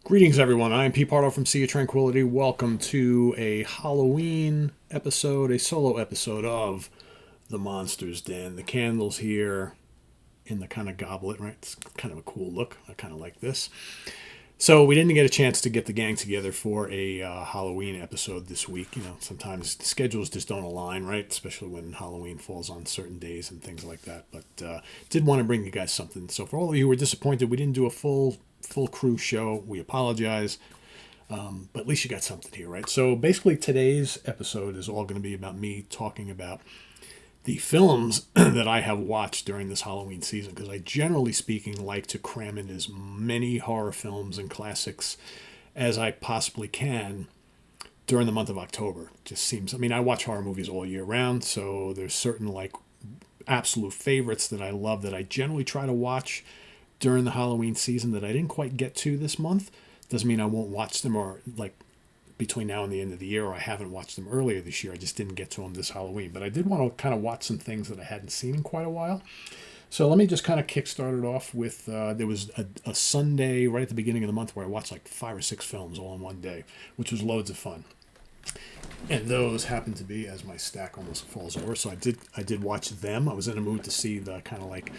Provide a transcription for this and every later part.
Greetings, everyone. I am Pete Pardo from Sea of Tranquility. Welcome to a Halloween episode, a solo episode of The Monster's Den. The candle's here in the kind of goblet, right? It's kind of a cool look. I kind of like this. So we didn't get a chance to get the gang together for a Halloween episode this week. You know, sometimes the schedules just don't align, right? Especially when Halloween falls on certain days and things like that. But did want to bring you guys something. So for all of you who were disappointed we didn't do a full crew show, we apologize. But at least you got something here, right? So basically today's episode is all going to be about me talking about the films that I have watched during this Halloween season, because I, generally speaking, like to cram in as many horror films and classics as I possibly can during the month of October. Just seems, I mean, I watch horror movies all year round, so there's certain like absolute favorites that I love that I generally try to watch during the Halloween season that I didn't quite get to this month. Doesn't mean I won't watch them, or like between now and the end of the year, or I haven't watched them earlier this year. I just didn't get to them this Halloween. But I did want to kind of watch some things that I hadn't seen in quite a while. So let me just kind of kickstart it off with, there was a Sunday right at the beginning of the month where I watched like 5 or 6 films all in one day, which was loads of fun. And those happened to be, as my stack almost falls over, so I did watch them. I was in a mood to see the kind of like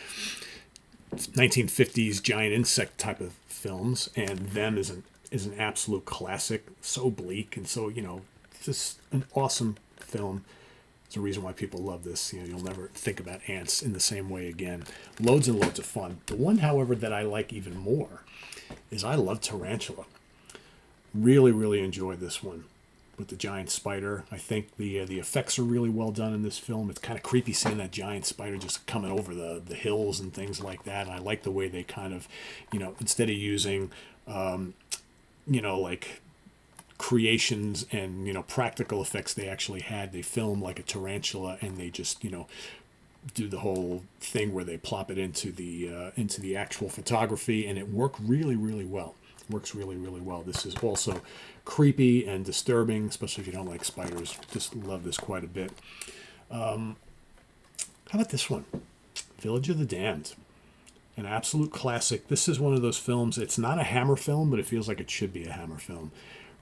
1950s giant insect type of films, and them is an absolute classic. So bleak and so, just an awesome film. It's a reason why people love this. You'll never think about ants in the same way again. Loads and loads of fun. The one, however, that I like even more is I love Tarantula. Really, really enjoyed this one with the giant spider. I think the effects are really well done in this film. It's kind of creepy seeing that giant spider just coming over the hills and things like that. And I like the way they kind of, instead of using, like creations and practical effects, they film like a tarantula, and they just do the whole thing where they plop it into the actual photography, and it worked really, really well. Works really, really well. This is also creepy and disturbing, especially if you don't like spiders. Just love this quite a bit. How about this one? Village of the Damned. An absolute classic. This is one of those films. It's not a Hammer film, but it feels like it should be a Hammer film.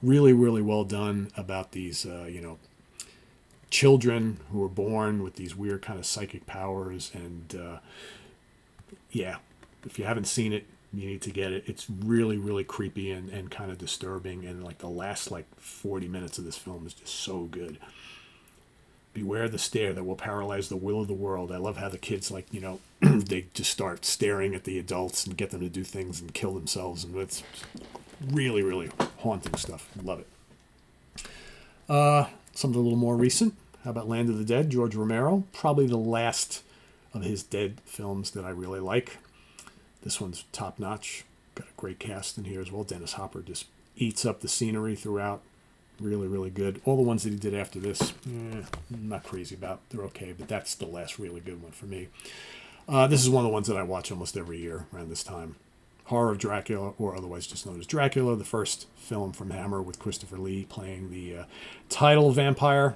Really, really well done about these, children who are born with these weird kind of psychic powers. And yeah, if you haven't seen it, you need to get it. It's really, really creepy and kind of disturbing. And like the last 40 minutes of this film is just so good. Beware the stare that will paralyze the will of the world. I love how the kids they just start staring at the adults and get them to do things and kill themselves. And it's really, really haunting stuff. Love it. Something a little more recent. How about Land of the Dead? George Romero. Probably the last of his Dead films that I really like. This one's top notch. Got a great cast in here as well. Dennis Hopper just eats up the scenery throughout. Really, really good. All the ones that he did after this, I'm not crazy about. They're okay, but that's the last really good one for me. This is one of the ones that I watch almost every year around this time. Horror of Dracula, or otherwise just known as Dracula, the first film from Hammer with Christopher Lee playing the title vampire,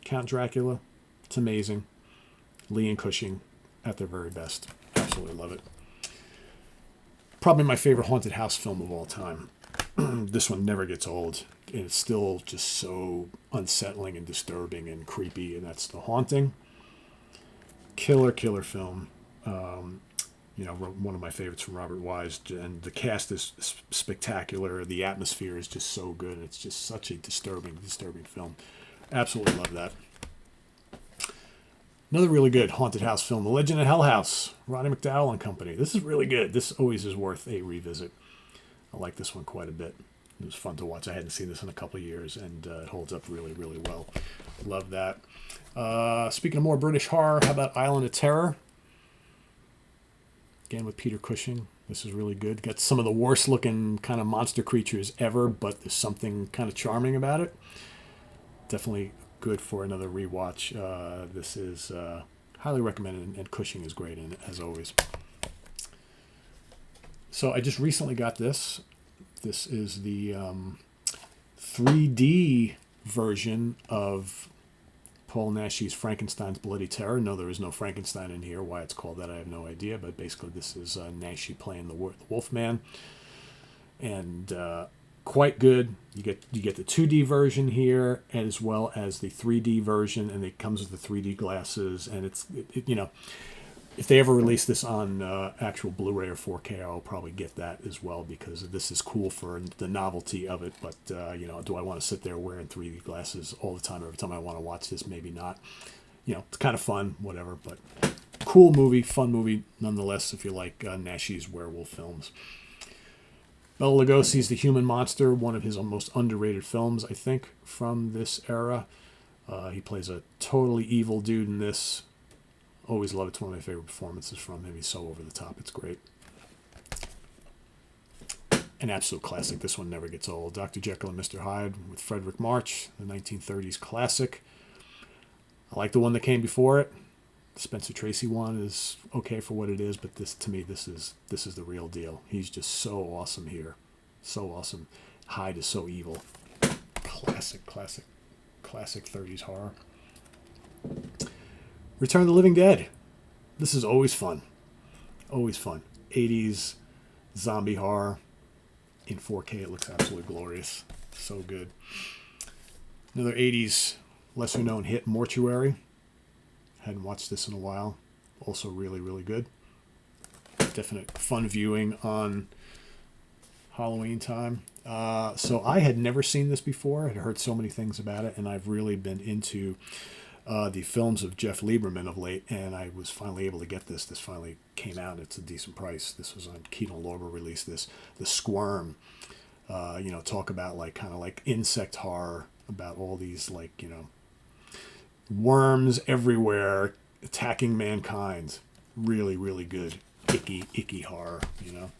Count Dracula. It's amazing. Lee and Cushing at their very best. Absolutely love it. Probably my favorite haunted house film of all time. This one never gets old. And it's still just so unsettling and disturbing and creepy, and that's The Haunting. Killer film. One of my favorites from Robert Wise, and the cast is spectacular. The atmosphere is just so good. It's just such a disturbing film. Absolutely love that. Another really good haunted house film, The Legend of Hell House, Roddy McDowall and company. This is really good. This always is worth a revisit. I like this one quite a bit. It was fun to watch. I hadn't seen this in a couple of years, and it holds up really, really well. Love that. Speaking of more British horror, how about Island of Terror? Again, with Peter Cushing. This is really good. Got some of the worst-looking kind of monster creatures ever, but there's something kind of charming about it. Definitely good for another rewatch. This is highly recommended, and Cushing is great in it, as always. So I just recently got this. This is the 3D version of Paul Naschy's Frankenstein's Bloody Terror. No, there is no Frankenstein in here. Why it's called that, I have no idea. But basically, this is Naschy playing the Wolfman. and quite good. You get the 2D version here as well as the 3D version, and it comes with the 3D glasses. And you know, if they ever release this on actual Blu-ray or 4K, I'll probably get that as well, because this is cool for the novelty of it. But you know, do I want to sit there wearing 3D glasses all the time every time I want to watch this? Maybe not. You know, it's kind of fun, whatever. But cool movie, fun movie nonetheless. If you like Nashi's werewolf films. Bela Lugosi's The Human Monster, one of his most underrated films, I think, from this era. He plays a totally evil dude in this. Always love it. It's one of my favorite performances from him. He's so over the top. It's great. An absolute classic. This one never gets old. Dr. Jekyll and Mr. Hyde with Frederick March, the 1930s classic. I like the one that came before it. The Spencer Tracy one is okay for what it is, but this, to me, this is the real deal. He's just so awesome here. So awesome. Hyde is so evil. Classic 30s horror. Return of the Living Dead. This is always fun. Always fun. 80s zombie horror. In 4K, it looks absolutely glorious. So good. Another 80s lesser known hit, Mortuary. Hadn't watched this in a while. Also really, really good. Definite fun viewing on Halloween time. So I had never seen this before. I'd heard so many things about it, and I've really been into the films of Jeff Lieberman of late, and I was finally able to get this. This finally came out. It's a decent price. This was on Kino Lorber released this. The Squirm. You know, talk about kind of like insect horror, about all these worms everywhere attacking mankind. Really, really good. Icky horror, you know.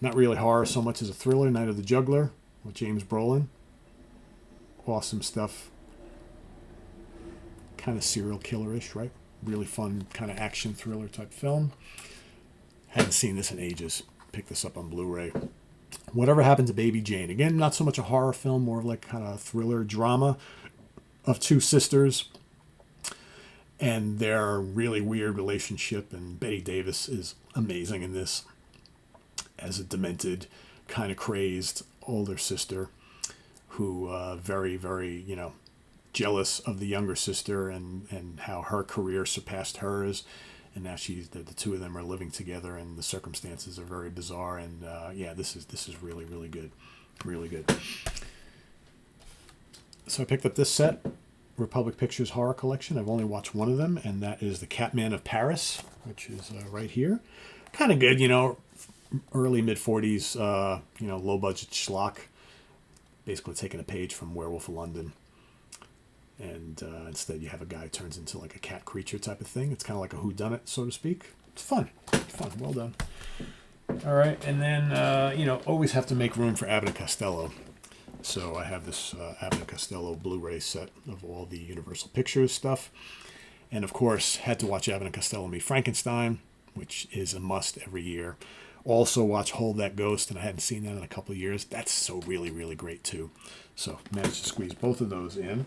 Not really horror so much as a thriller. Night of the Juggler with James Brolin. Awesome stuff. Kind of serial killer-ish, right? Really fun kind of action thriller type film. Hadn't seen this in ages. Picked this up on Blu-ray. Whatever Happened to Baby Jane. Again, not so much a horror film, more of kind of thriller drama of two sisters and their really weird relationship. And Bette Davis is amazing in this as a demented, kind of crazed older sister who very, very, jealous of the younger sister and how her career surpassed hers. And now the two of them are living together, and the circumstances are very bizarre. And this is really, really good. Really good. So I picked up this set, Republic Pictures Horror Collection. I've only watched one of them, and that is The Catman of Paris, which is right here. Kind of good, early mid-40s, low-budget schlock. Basically taking a page from Werewolf of London. And instead you have a guy who turns into like a cat creature type of thing. It's kind of like a whodunit, so to speak. It's fun. Well done. All right, and then, always have to make room for Abbott and Costello. So I have this Abbott and Costello Blu-ray set of all the Universal Pictures stuff. And, of course, had to watch Abbott and Costello Meet Frankenstein, which is a must every year. Also watch Hold That Ghost, and I hadn't seen that in a couple of years. That's so really, really great, too. So managed to squeeze both of those in.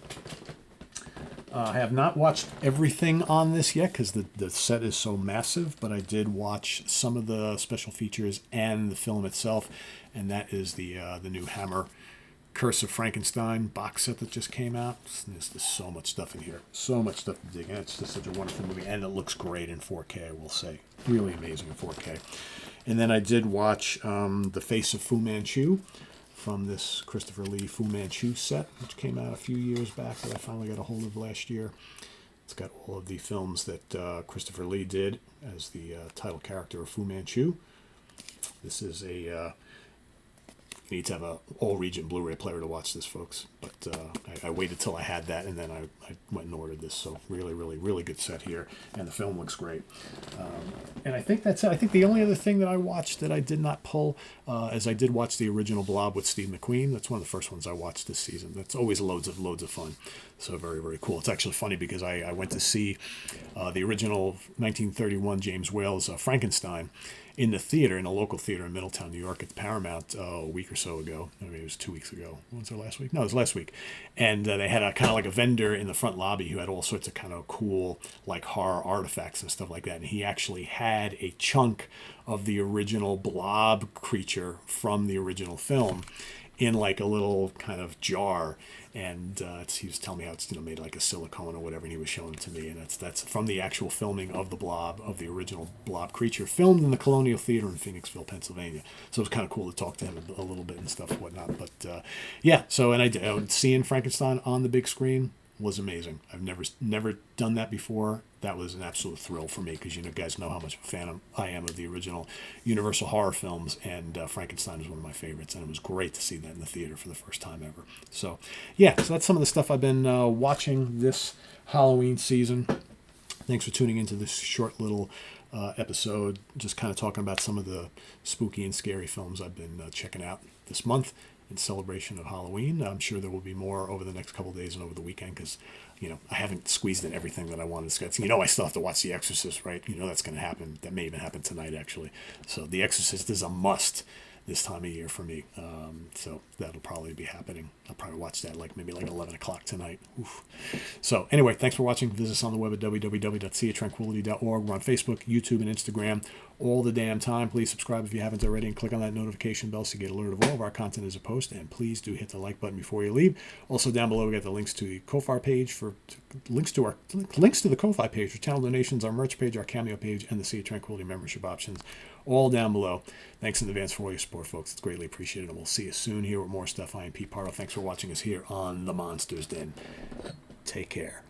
I have not watched everything on this yet because the set is so massive, but I did watch some of the special features and the film itself, and that is the new Hammer Curse of Frankenstein box set that just came out. There's so much stuff in here. So much stuff to dig in. It's just such a wonderful movie, and it looks great in 4K, I will say. Really amazing in 4K. And then I did watch The Face of Fu Manchu from this Christopher Lee Fu Manchu set, which came out a few years back that I finally got a hold of last year. It's got all of the films that Christopher Lee did as the title character of Fu Manchu. This is you need to have a all-region Blu-ray player to watch this, folks. But I waited till I had that, and then I went and ordered this. So really, really, really good set here. And the film looks great. And I think that's it. I think the only other thing that I watched that I did not pull is I did watch the original Blob with Steve McQueen. That's one of the first ones I watched this season. That's always loads of fun. So very, very cool. It's actually funny because I went to see the original 1931 James Whale's Frankenstein. in the theater, in a local theater in Middletown, New York, at the Paramount a week or so ago. I mean, it was 2 weeks ago. When was it, last week? No, it was last week. And they had a kind of like a vendor in the front lobby who had all sorts of kind of cool like horror artifacts and stuff like that. And he actually had a chunk of the original blob creature from the original film in like a little kind of jar, and he was telling me how it's made like a silicone or whatever, and he was showing it to me, and that's from the actual filming of the blob, of the original blob creature, filmed in the Colonial Theater in Phoenixville, Pennsylvania. So it was kind of cool to talk to him a little bit and stuff and whatnot. But yeah, so and seeing Frankenstein on the big screen was amazing. I've never done that before. That was an absolute thrill for me because you guys know how much of a fan I am of the original Universal horror films, and Frankenstein is one of my favorites, and it was great to see that in the theater for the first time ever. So yeah, so that's some of the stuff I've been watching this Halloween season. Thanks for tuning into this short little episode, just kind of talking about some of the spooky and scary films I've been checking out this month in celebration of Halloween. I'm sure there will be more over the next couple of days and over the weekend because, I haven't squeezed in everything that I wanted to get. I still have to watch The Exorcist, right? That's going to happen. That may even happen tonight, actually. So The Exorcist is a must this time of year for me. So that'll probably be happening. I'll probably watch that maybe 11 o'clock tonight. Oof. So anyway, thanks for watching. Visit us on the web at www.seatranquility.org. We're on Facebook, YouTube, and Instagram all the damn time. Please subscribe if you haven't already and click on that notification bell so you get alerted of all of our content as a post. And please do hit the like button before you leave. Also down below we got the links to the Ko-Fi page links to the Ko-Fi page for channel donations, our merch page, our Cameo page, and the Sea of Tranquility membership options. All down below. Thanks in advance for all your support, folks. It's greatly appreciated, and we'll see you soon here with more stuff. I am Pete Pardo. Thanks for watching us here on The Monsters Den. Take care.